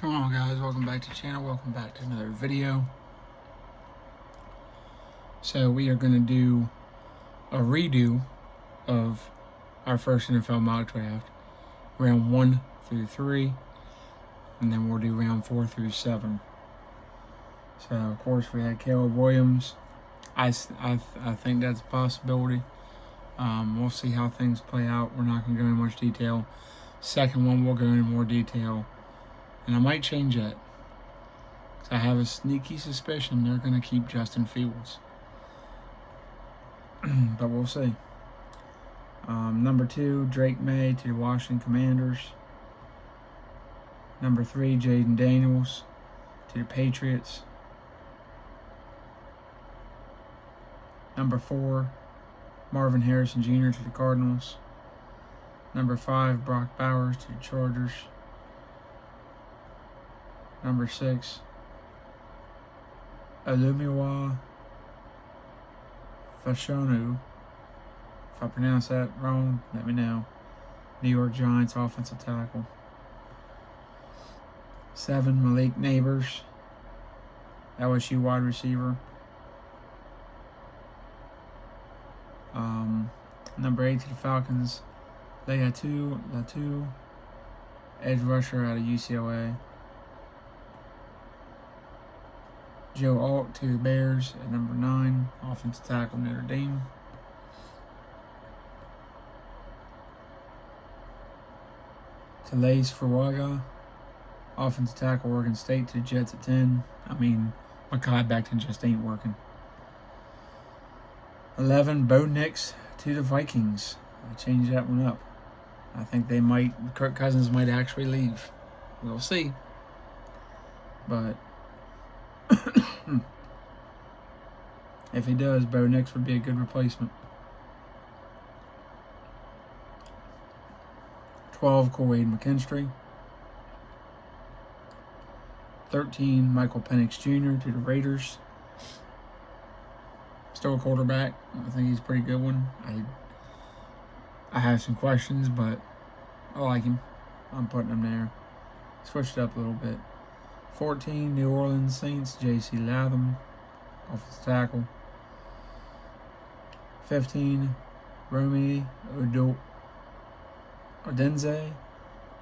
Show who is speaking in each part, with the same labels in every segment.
Speaker 1: What's going on, guys? Welcome back to the channel. Welcome back to another video. So we are going to do a redo of our first NFL mock draft, round 1 through 3, and then we'll do round 4 through 7. So of course we had Caleb Williams. I think that's a possibility. We'll see how things play out. We're not going to go into much detail. Second one, we'll go into more detail. And I might change that. I have a sneaky suspicion they're going to keep Justin Fields. But we'll see. Number 2, Drake May to the Washington Commanders. Number 3, Jaden Daniels to the Patriots. Number 4, Marvin Harrison Jr. to the Cardinals. Number 5, Brock Bowers to the Chargers. Number 6, Olumiwa Fashanu. If I pronounce that wrong, let me know. New York Giants offensive tackle. 7, Malik Neighbors, LSU wide receiver. Number 8 to the Falcons, Latu, edge rusher out of UCLA. Joe Alt to the Bears at number 9, offensive tackle, Notre Dame. Talais Fuaga, offensive tackle, Oregon State to the Jets at 10. I mean, Mekhi Becton just ain't working. 11, Bo Nix to the Vikings. I changed that one up. I think Kirk Cousins might actually leave. We'll see. But if he does, Bo Nix would be a good replacement. 12, Kool-Aid McKinstry. 13, Michael Penix Jr. to the Raiders. Still a quarterback. I think he's a pretty good one. I have some questions, but I like him. I'm putting him there. Switched it up a little bit. 14, New Orleans Saints, J.C. Latham, offensive tackle. 15, Romy Odenze,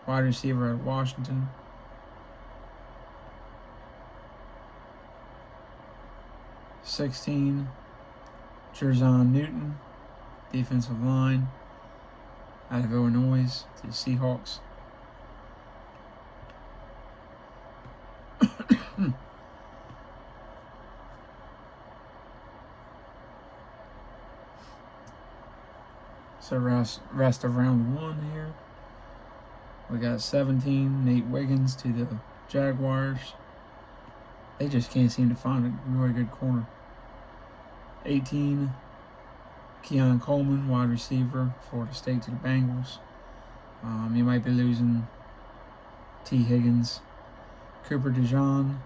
Speaker 1: wide receiver out of Washington. 16, Jerzon Newton, defensive line out of Illinois to the Seahawks. So rest of round 1 here. We got 17, Nate Wiggins to the Jaguars. They just can't seem to find a really good corner. 18, Keon Coleman, wide receiver, Florida State to the Bengals. You might be losing T. Higgins. Cooper DeJean,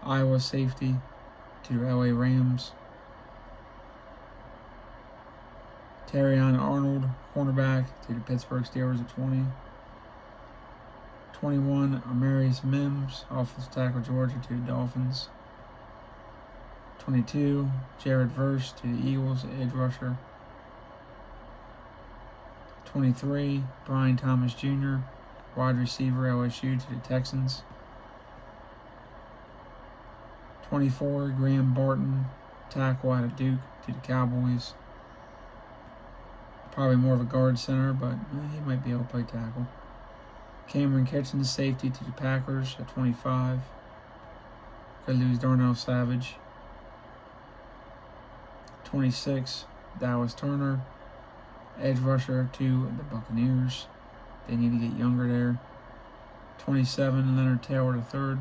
Speaker 1: Iowa safety to the LA Rams. Terrion Arnold, cornerback to the Pittsburgh Steelers at 20. 21, Amarius Mims, offensive tackle, Georgia to the Dolphins. 22, Jared Verse to the Eagles, edge rusher. 23, Brian Thomas Jr., wide receiver, LSU to the Texans. 24, Graham Barton, tackle out of Duke to the Cowboys. Probably more of a guard center, but he might be able to play tackle. Cameron Kitchens, safety to the Packers at 25. Could lose Darnell Savage. 26, Dallas Turner, edge rusher to the Buccaneers. They need to get younger there. 27, Leonard Taylor III,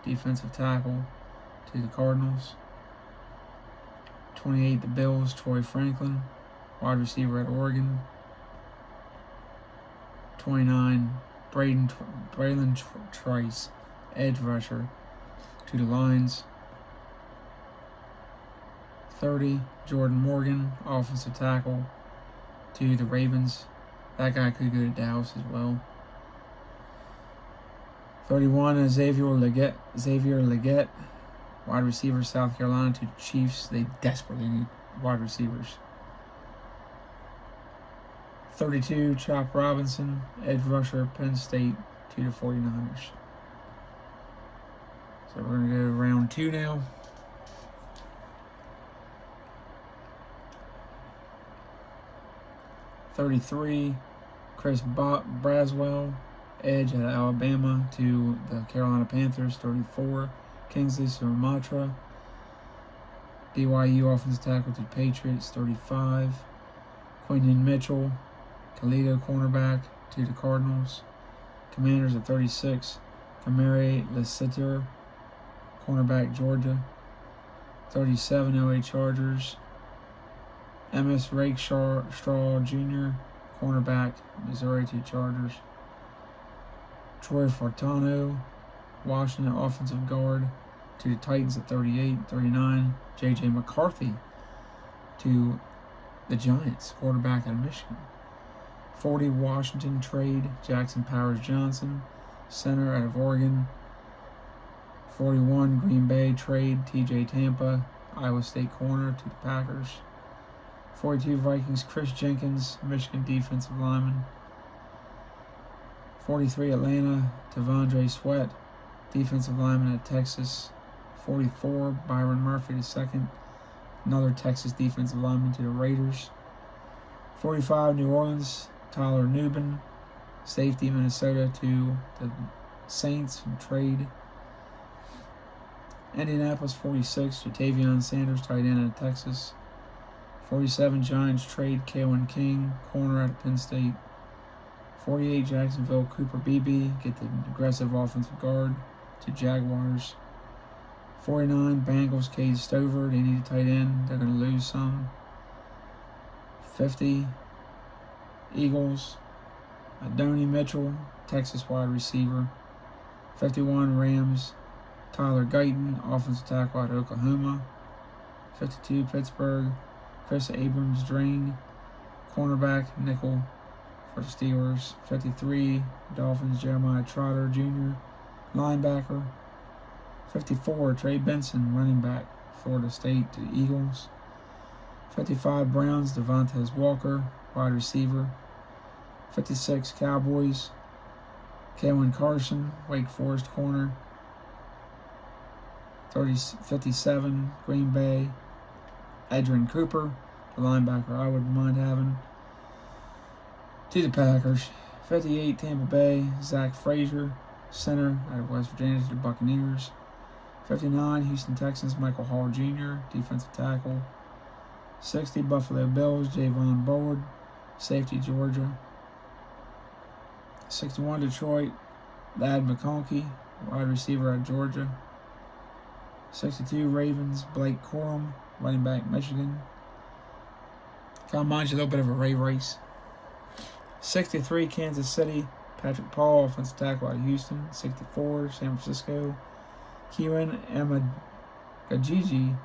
Speaker 1: defensive tackle to the Cardinals. 28, the Bills, Troy Franklin, wide receiver at Oregon. 29, Braylon Trice, edge rusher to the Lions. 30, Jordan Morgan, offensive tackle to the Ravens. That guy could go to Dallas as well. 31, Xavier Leggett, wide receiver, South Carolina, to the Chiefs. They desperately need wide receivers. 32, Chop Robinson, edge rusher, Penn State, to the 49ers. So we're going to go to round 2 now. .33, Chris Braswell, edge at Alabama, to the Carolina Panthers. 34, Kingsley Sumatra, BYU offensive tackle, to the Patriots. 35, Quinton Mitchell, Toledo cornerback, to the Cardinals. Commanders at 36, Kamari Lassiter, cornerback, Georgia. 37, LA Chargers, M.S. Rakestraw Jr., cornerback, Missouri, to the Chargers. Troy Fortano, Washington offensive guard, to the Titans at 38. 39, J.J. McCarthy, to the Giants, quarterback out of Michigan. 40, Washington trade, Jackson Powers Johnson, center out of Oregon. 41, Green Bay trade, T.J. Tampa, Iowa State corner, to the Packers. 42, Vikings, Chris Jenkins, Michigan defensive lineman. 43, Atlanta, T'Vondre Sweat, defensive lineman at Texas. 44, Byron Murphy II, another Texas defensive lineman, to the Raiders. 45, New Orleans, Tyler Nubin, safety, Minnesota, to the Saints from trade. Indianapolis, 46, Jatavion Sanders, tight end at Texas. 47, Giants trade, Kalen King, corner out of Penn State. 48, Jacksonville, Cooper Beebe, get the aggressive offensive guard, to Jaguars. 49, Bengals, Cade Stover, they need a tight end, they're going to lose some. 50, Eagles, Adonai Mitchell, Texas wide receiver. 51, Rams, Tyler Guyton, offensive tackle at Oklahoma. 52, Pittsburgh, Chris Abrams-Drain, cornerback, nickel, for the Steelers. 53, Dolphins, Jeremiah Trotter Jr., linebacker. 54, Trey Benson, running back, Florida State, to the Eagles. 55, Browns, Devontae Walker, wide receiver. 56, Cowboys, Kalen Carson, Wake Forest corner. 57, Green Bay, Adrian Cooper, the linebacker I wouldn't mind having, to the Packers. 58, Tampa Bay, Zach Frazier, center out of West Virginia, to the Buccaneers. 59, Houston Texans, Michael Hall Jr., defensive tackle. 60, Buffalo Bills, Javon Bullard, safety, Georgia. 61, Detroit, Ladd McConkey, wide receiver at Georgia. 62, Ravens, Blake Corum, running back, Michigan. Kind of reminds you a little bit of a Ray Rice. 63, Kansas City, Patrick Paul, offensive tackle out of Houston. 64, San Francisco, Kiwan Amagajiji,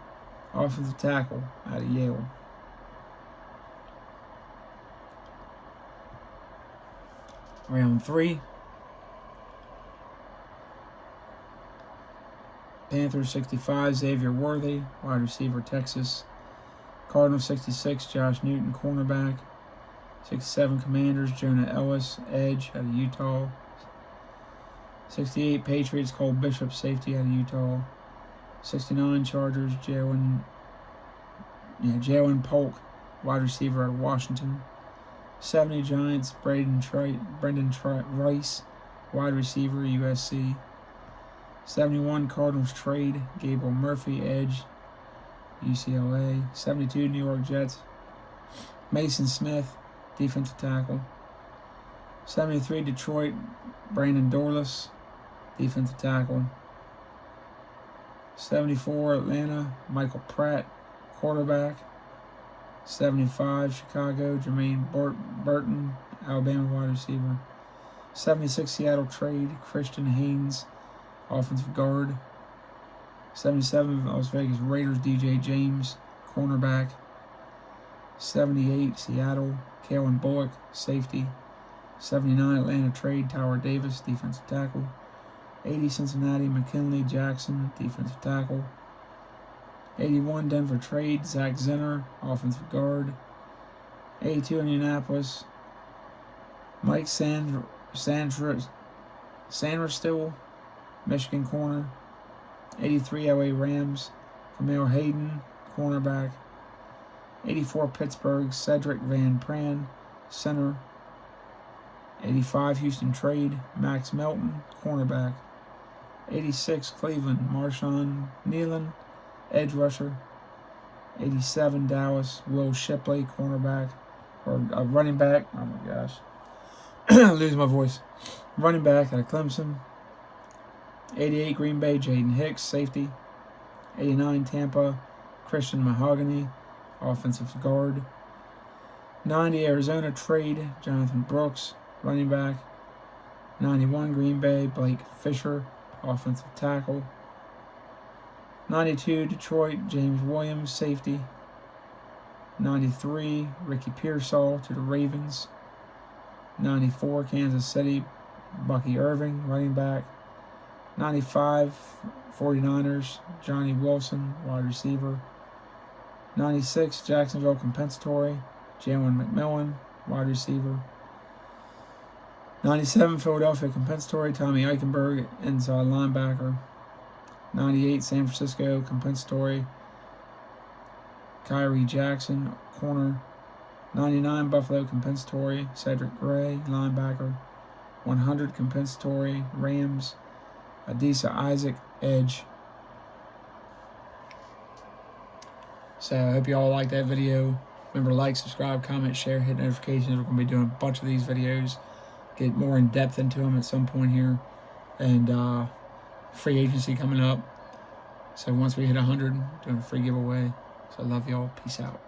Speaker 1: offensive tackle out of Yale. Round 3. Panthers 65, Xavier Worthy, wide receiver, Texas. Cardinals 66, Josh Newton, cornerback. 67, Commanders, Jonah Ellis, edge out of Utah. 68, Patriots, Cole Bishop, safety out of Utah. 69, Chargers, Jalen Polk, wide receiver out of Washington. 70, Giants, Brendan Rice, wide receiver, USC. 71, Cardinals trade, Gabriel Murphy, edge, UCLA. 72, New York Jets, Mason Smith, defensive tackle. 73, Detroit, Brandon Dorlus, defensive tackle. 74, Atlanta, Michael Pratt, quarterback. 75, Chicago, Jermaine Burton, Alabama wide receiver. 76, Seattle trade, Christian Haynes, offensive guard. 77, Las Vegas Raiders, DJ James, cornerback. 78, Seattle, Kalen Bullock, safety. 79, Atlanta trade, Tower Davis, defensive tackle. 80 Cincinnati, McKinley Jackson, defensive tackle. 81 Denver trade, Zach Zenner, offensive guard. 82 Indianapolis, Mike Sandristil, Michigan corner. 83 LA Rams, Camille Hayden, cornerback. 84 Pittsburgh, Cedric Van Pran, center. 85 Houston trade, Max Melton, cornerback. 86 Cleveland, Marshawn Nealon, edge rusher. 87 Dallas, Will Shipley, cornerback, or running back. Oh my gosh, losing my voice. Running back out of Clemson. 88 Green Bay, Jaden Hicks, safety. 89 Tampa, Christian Mahogany, offensive guard. 90 Arizona trade, Jonathan Brooks, running back. 91 Green Bay, Blake Fisher, offensive tackle. 92 Detroit, James Williams, safety. 93 Ricky Pearsall to the Ravens. 94 Kansas City, Bucky Irving, running back. 95 49ers, Johnny Wilson, wide receiver. 96 Jacksonville compensatory, Jalen McMillan, wide receiver. 97 Philadelphia compensatory, Tommy Eichenberg, inside linebacker. 98 San Francisco compensatory, Kyrie Jackson, corner. 99 Buffalo compensatory, Cedric Gray, linebacker. 100 compensatory, Rams, Adisa Isaac, edge. So I hope you all liked that video. Remember to like, subscribe, comment, share, hit notifications. We're going to be doing a bunch of these videos. Get more in depth into them at some point here. And free agency coming up. So once we hit 100, doing a free giveaway. So I love y'all. Peace out.